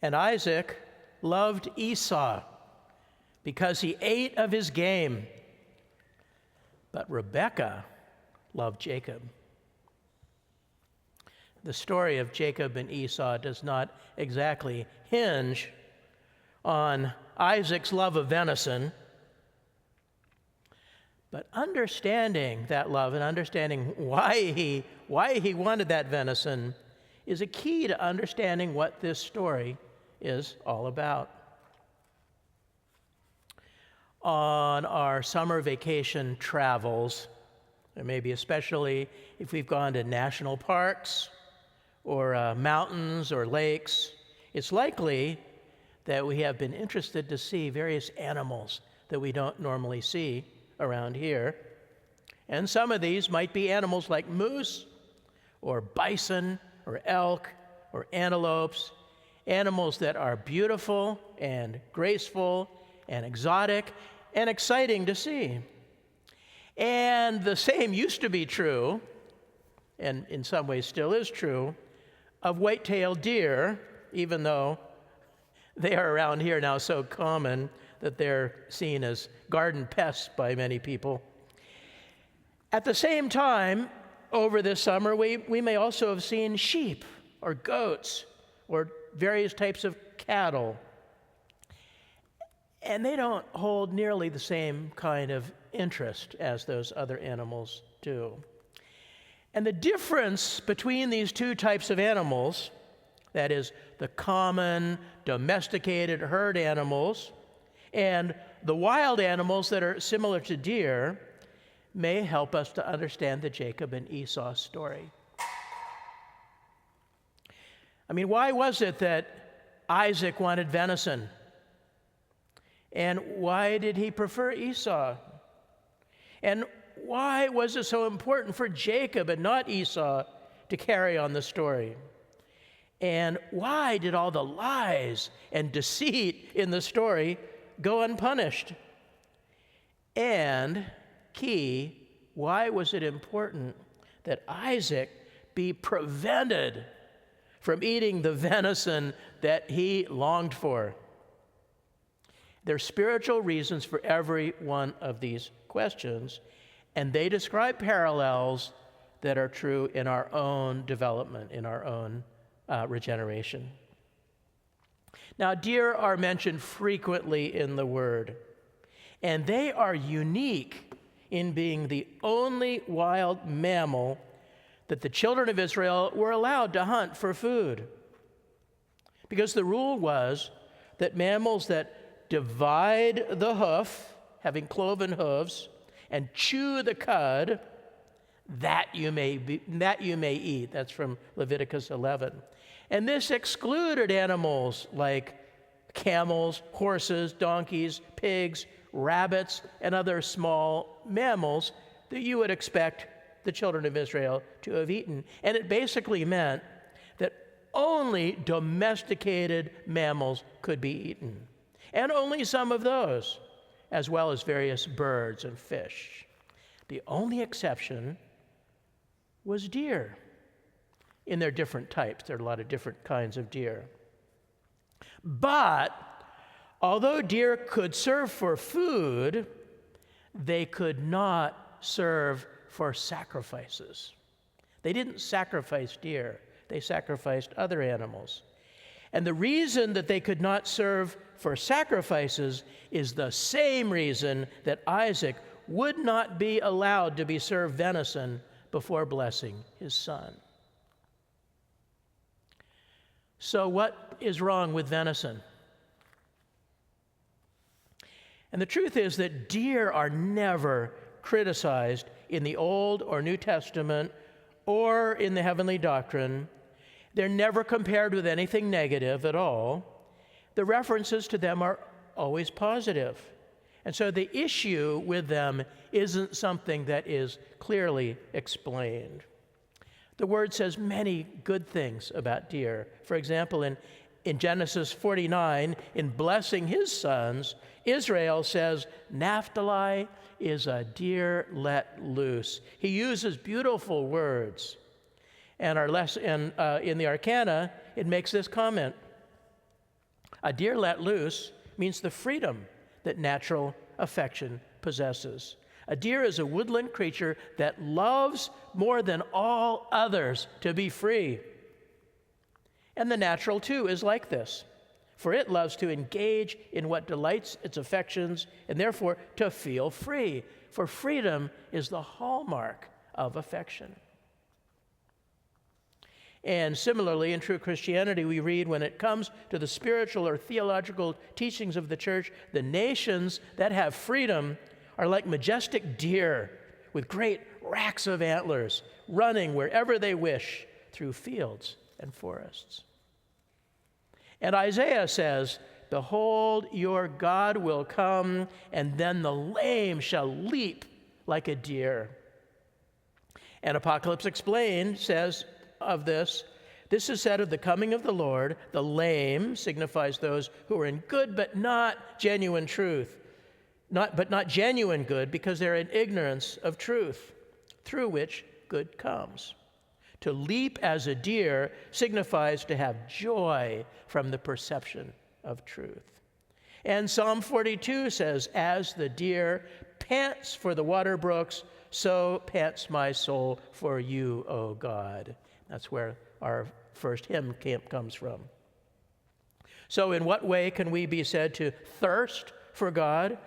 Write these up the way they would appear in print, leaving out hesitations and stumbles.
And Isaac loved Esau because he ate of his game. But Rebekah loved Jacob. The story of Jacob and Esau does not exactly hinge on Isaac's love of venison, but understanding that love and understanding why he wanted that venison is a key to understanding what this story is all about. On our summer vacation travels, and maybe especially if we've gone to national parks or mountains or lakes, it's likely that we have been interested to see various animals that we don't normally see around here. And some of these might be animals like moose or bison or elk or antelopes, animals that are beautiful and graceful and exotic and exciting to see. And the same used to be true, and in some ways still is true, of white-tailed deer, even though they are around here now so common that they're seen as garden pests by many people. At the same time, over this summer, we may also have seen sheep or goats or various types of cattle. And they don't hold nearly the same kind of interest as those other animals do. And the difference between these two types of animals, that is, the common domesticated herd animals and the wild animals that are similar to deer, may help us to understand the Jacob and Esau story. I mean, why was it that Isaac wanted venison? And why did he prefer Esau? And why was it so important for Jacob and not Esau to carry on the story? And why did all the lies and deceit in the story go unpunished? And key, why was it important that Isaac be prevented from eating the venison that he longed for? There are spiritual reasons for every one of these questions, and they describe parallels that are true in our own development, in our own regeneration. Now, deer are mentioned frequently in the Word, and they are unique in being the only wild mammal that the children of Israel were allowed to hunt for food. Because the rule was that mammals that divide the hoof, having cloven hooves, and chew the cud, that you may eat. That's from Leviticus 11. And this excluded animals like camels, horses, donkeys, pigs, rabbits, and other small mammals that you would expect the children of Israel to have eaten. And it basically meant that only domesticated mammals could be eaten, and only some of those, as well as various birds and fish. The only exception was deer in their different types. There are a lot of different kinds of deer. But although deer could serve for food, they could not serve for sacrifices. They didn't sacrifice deer. They sacrificed other animals. And the reason that they could not serve for sacrifices is the same reason that Isaac would not be allowed to be served venison before blessing his son. So what is wrong with venison? And the truth is that deer are never criticized in the Old or New Testament or in the heavenly doctrine. They're never compared with anything negative at all. The references to them are always positive. And so the issue with them isn't something that is clearly explained. The Word says many good things about deer. For example, in Genesis 49, in blessing his sons, Israel says, Naphtali is a deer let loose. He uses beautiful words. And our lesson in the Arcana, it makes this comment. A deer let loose means the freedom that natural affection possesses. A deer is a woodland creature that loves more than all others to be free. And the natural, too, is like this, for it loves to engage in what delights its affections and therefore to feel free, for freedom is the hallmark of affection. And similarly, in true Christianity, we read, when it comes to the spiritual or theological teachings of the church, the nations that have freedom are like majestic deer with great racks of antlers, running wherever they wish through fields and forests. And Isaiah says, "Behold, your God will come, and then the lame shall leap like a deer." And Apocalypse Explained says of this is said of the coming of the Lord. The lame signifies those who are in good but not genuine truth. Not genuine good, because they're in ignorance of truth, through which good comes. To leap as a deer signifies to have joy from the perception of truth. And Psalm 42 says, "As the deer pants for the water brooks, so pants my soul for you, O God." That's where our first hymn comes from. So in what way can we be said to thirst for God?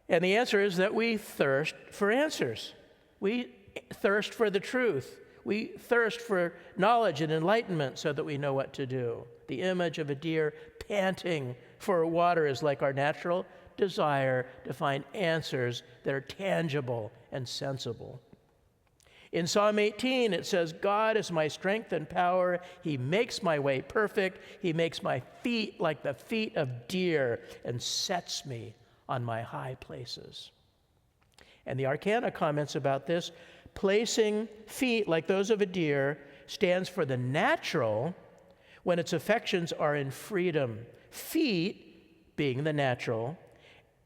And the answer is that we thirst for answers. We thirst for the truth. We thirst for knowledge and enlightenment so that we know what to do. The image of a deer panting for water is like our natural desire to find answers that are tangible and sensible. In Psalm 18, it says, "God is my strength and power. He makes my way perfect. He makes my feet like the feet of deer and sets me on my high places." And the Arcana comments about this. Placing feet like those of a deer stands for the natural when its affections are in freedom. Feet being the natural.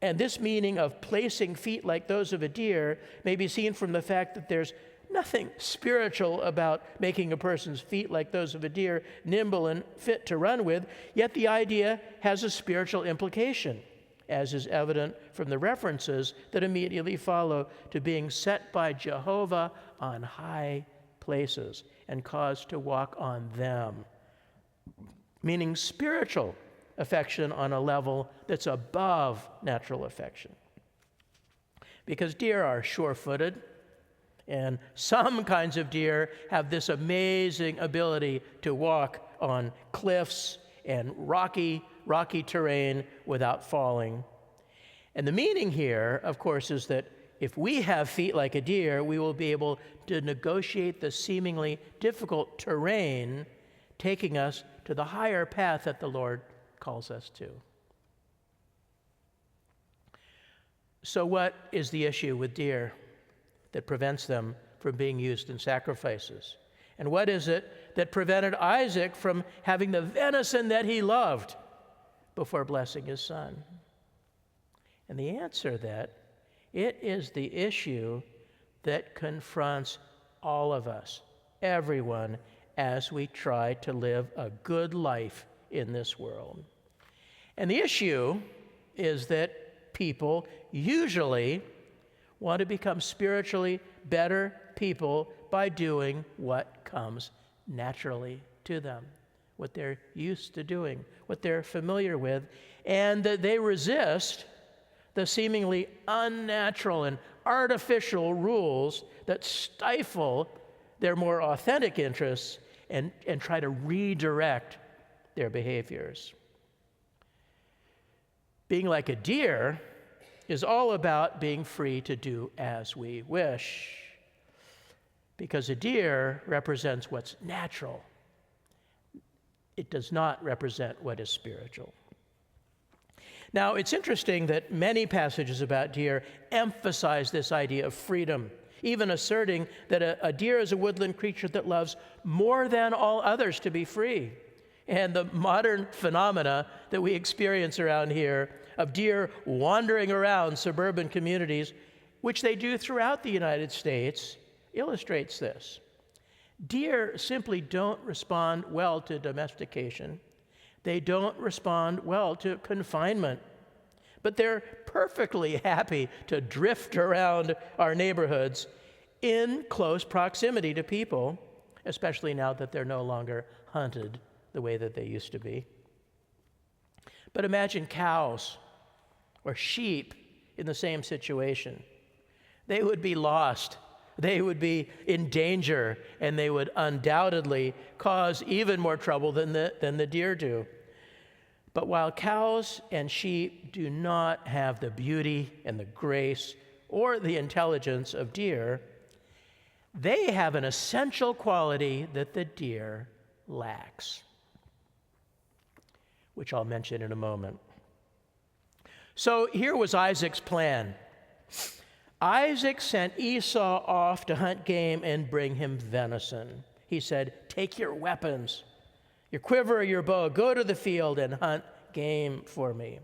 And this meaning of placing feet like those of a deer may be seen from the fact that there's nothing spiritual about making a person's feet like those of a deer, nimble and fit to run with, yet the idea has a spiritual implication, as is evident from the references that immediately follow to being set by Jehovah on high places and caused to walk on them, meaning spiritual affection on a level that's above natural affection. Because deer are sure-footed, and some kinds of deer have this amazing ability to walk on cliffs and rocky terrain without falling. And the meaning here, of course, is that if we have feet like a deer, we will be able to negotiate the seemingly difficult terrain, taking us to the higher path that the Lord calls us to. So what is the issue with deer that prevents them from being used in sacrifices? And what is it that prevented Isaac from having the venison that he loved before blessing his son? And the answer that it is the issue that confronts all of us, everyone, as we try to live a good life in this world. And the issue is that people usually want to become spiritually better people by doing what comes naturally to them, what they're used to doing, what they're familiar with, and that they resist the seemingly unnatural and artificial rules that stifle their more authentic interests and try to redirect their behaviors. Being like a deer is all about being free to do as we wish, because a deer represents what's natural. It does not represent what is spiritual. Now, it's interesting that many passages about deer emphasize this idea of freedom, even asserting that a deer is a woodland creature that loves more than all others to be free. And the modern phenomena that we experience around here of deer wandering around suburban communities, which they do throughout the United States, illustrates this. Deer simply don't respond well to domestication, They don't respond well to confinement, but they're perfectly happy to drift around our neighborhoods in close proximity to people, especially now that they're no longer hunted the way that they used to be. But imagine cows or sheep in the same situation. They would be lost. They would be in danger, and they would undoubtedly cause even more trouble than the deer do. But while cows and sheep do not have the beauty and the grace or the intelligence of deer, they have an essential quality that the deer lacks, which I'll mention in a moment. So here was Isaac's plan. Isaac sent Esau off to hunt game and bring him venison. He said, "Take your weapons, your quiver or your bow, go to the field and hunt game for me."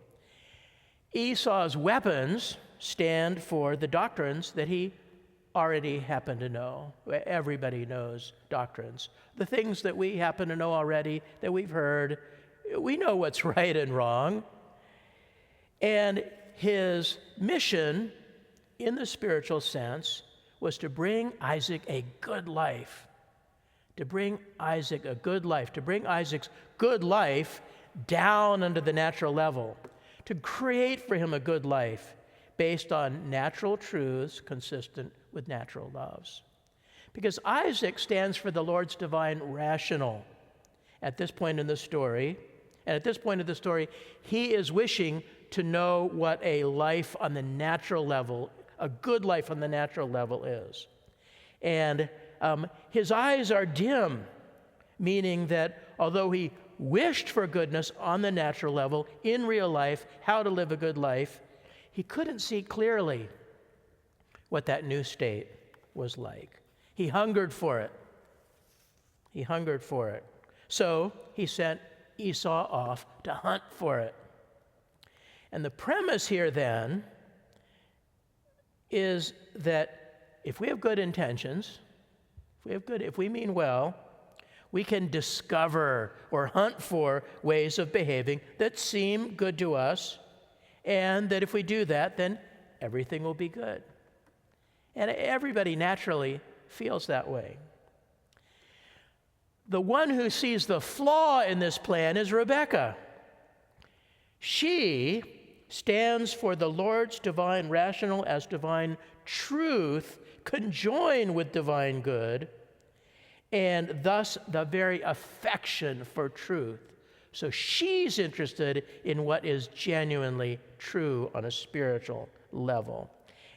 Esau's weapons stand for the doctrines that he already happen to know. Everybody knows doctrines. The things that we happen to know already, that we've heard, we know what's right and wrong. And his mission, in the spiritual sense, was to bring Isaac a good life. To bring Isaac a good life. To bring Isaac's good life down under the natural level. To create for him a good life based on natural truths consistent with natural loves. Because Isaac stands for the Lord's divine rational. At this point in the story, he is wishing to know what a life on the natural level, a good life on the natural level is. And his eyes are dim, meaning that although he wished for goodness on the natural level, in real life, how to live a good life, he couldn't see clearly what that new state was like. He hungered for it. He hungered for it. So he sent Esau off to hunt for it. And the premise here then is that if we have good intentions, if we mean well, we can discover or hunt for ways of behaving that seem good to us, and that if we do that, then everything will be good. And everybody naturally feels that way. The one who sees the flaw in this plan is Rebekah. She stands for the Lord's divine rational as divine truth conjoined with divine good, and thus the very affection for truth. So she's interested in what is genuinely true on a spiritual level.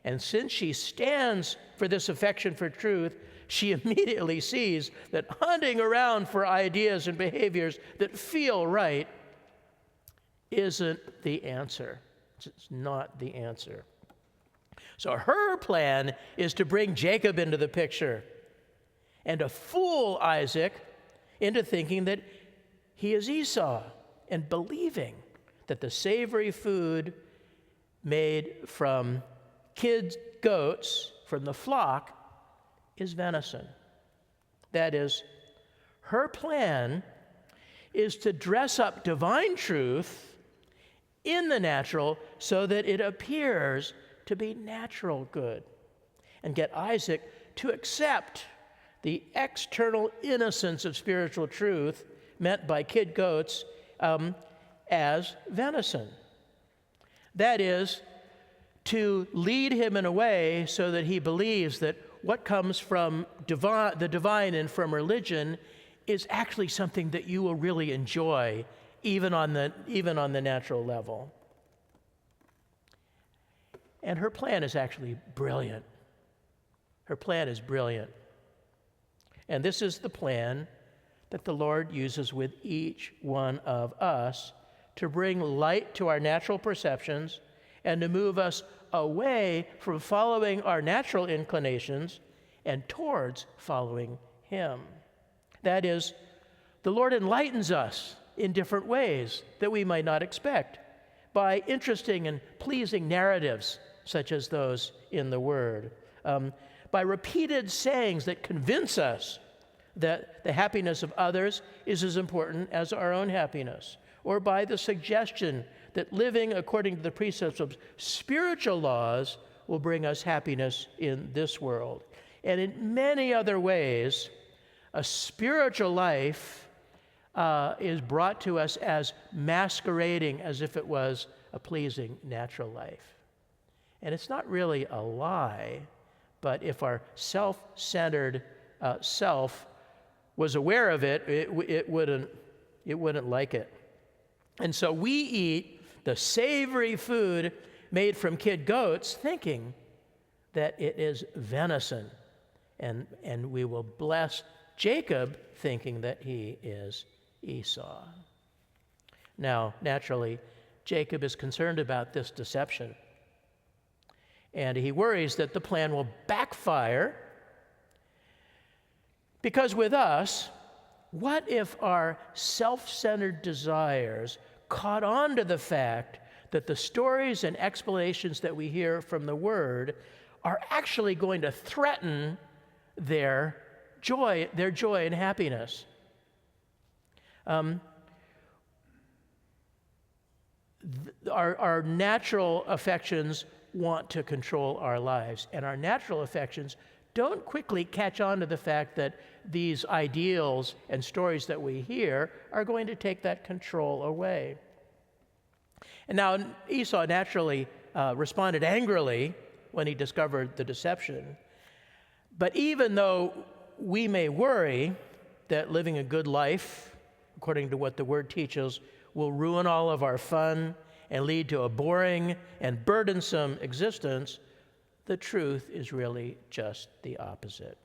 And since she stands for this affection for truth, she immediately sees that hunting around for ideas and behaviors that feel right isn't the answer. It's not the answer. So her plan is to bring Jacob into the picture and to fool Isaac into thinking that he is Esau and believing that the savory food made from kid goats from the flock is venison. That is, her plan is to dress up divine truth in the natural so that it appears to be natural good, and get Isaac to accept the external innocence of spiritual truth meant by kid goats as venison. That is, to lead him in a way so that he believes that what comes from the divine and from religion is actually something that you will really enjoy, even on the natural level. And her plan is actually brilliant. Her plan is brilliant. And this is the plan that the Lord uses with each one of us to bring light to our natural perceptions and to move us away from following our natural inclinations and towards following Him. That is, the Lord enlightens us in different ways that we might not expect by interesting and pleasing narratives such as those in the Word, by repeated sayings that convince us that the happiness of others is as important as our own happiness, or by the suggestion that living according to the precepts of spiritual laws will bring us happiness in this world. And in many other ways, a spiritual life is brought to us as masquerading as if it was a pleasing natural life. And it's not really a lie, but if our self-centered self was aware of it, it wouldn't like it. And so we eat the savory food made from kid goats thinking that it is venison. And we will bless Jacob thinking that he is Esau. Now, naturally, Jacob is concerned about this deception. And he worries that the plan will backfire, because with us, what if our self-centered desires caught on to the fact that the stories and explanations that we hear from the Word are actually going to threaten their joy and happiness? Our natural affections want to control our lives, and our natural affections don't quickly catch on to the fact that these ideals and stories that we hear are going to take that control away. And now Esau naturally responded angrily when he discovered the deception. But even though we may worry that living a good life, according to what the Word teaches, will ruin all of our fun and lead to a boring and burdensome existence, the truth is really just the opposite.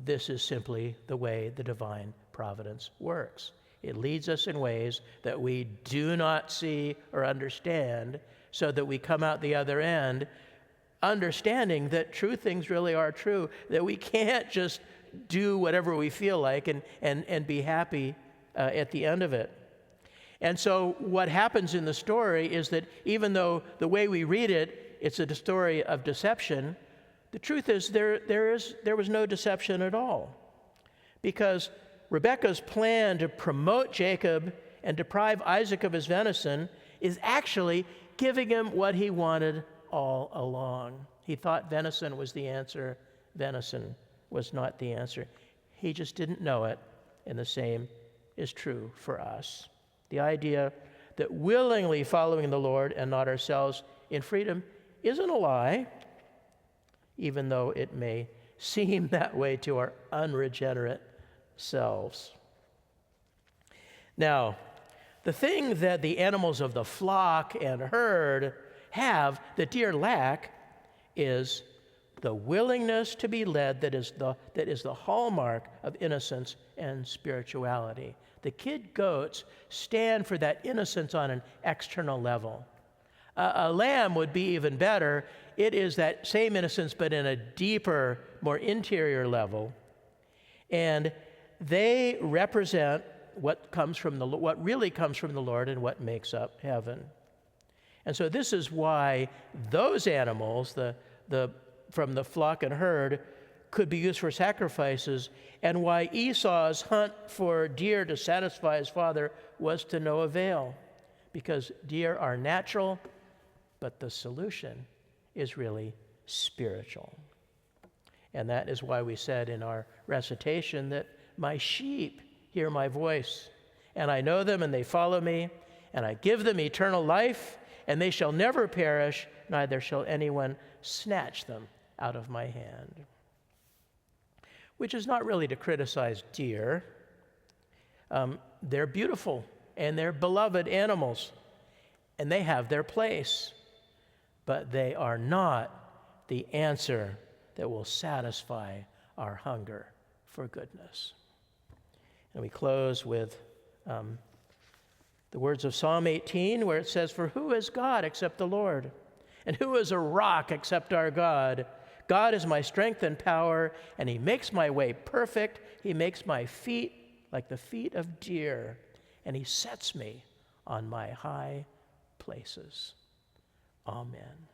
This is simply the way the divine providence works. It leads us in ways that we do not see or understand, so that we come out the other end understanding that true things really are true, that we can't just do whatever we feel like and be happy at the end of it. And so what happens in the story is that even though the way we read it, it's a story of deception, the truth is there was no deception at all. Because Rebekah's plan to promote Jacob and deprive Isaac of his venison is actually giving him what he wanted all along. He thought venison was the answer. Venison was not the answer. He just didn't know it, and the same is true for us. The idea that willingly following the Lord and not ourselves in freedom isn't a lie, even though it may seem that way to our unregenerate selves. Now, the thing that the animals of the flock and herd have that deer lack is the willingness to be led that is the hallmark of innocence and spirituality. The kid goats stand for that innocence on an external level. A lamb would be even better. It is that same innocence, but in a deeper, more interior level. And they represent what really comes from the Lord and what makes up heaven. And so this is why those animals, from the flock and herd, could be used for sacrifices, and why Esau's hunt for deer to satisfy his father was to no avail, because deer are natural, but the solution is really spiritual. And that is why we said in our recitation that my sheep hear my voice, and I know them, and they follow me, and I give them eternal life, and they shall never perish, neither shall anyone snatch them out of my hand. Which is not really to criticize deer. They're beautiful, and they're beloved animals, and they have their place, but they are not the answer that will satisfy our hunger for goodness. And we close with the words of Psalm 18, where it says, "For who is God except the Lord? And who is a rock except our God? God is my strength and power, and he makes my way perfect. He makes my feet like the feet of deer, and he sets me on my high places." Amen.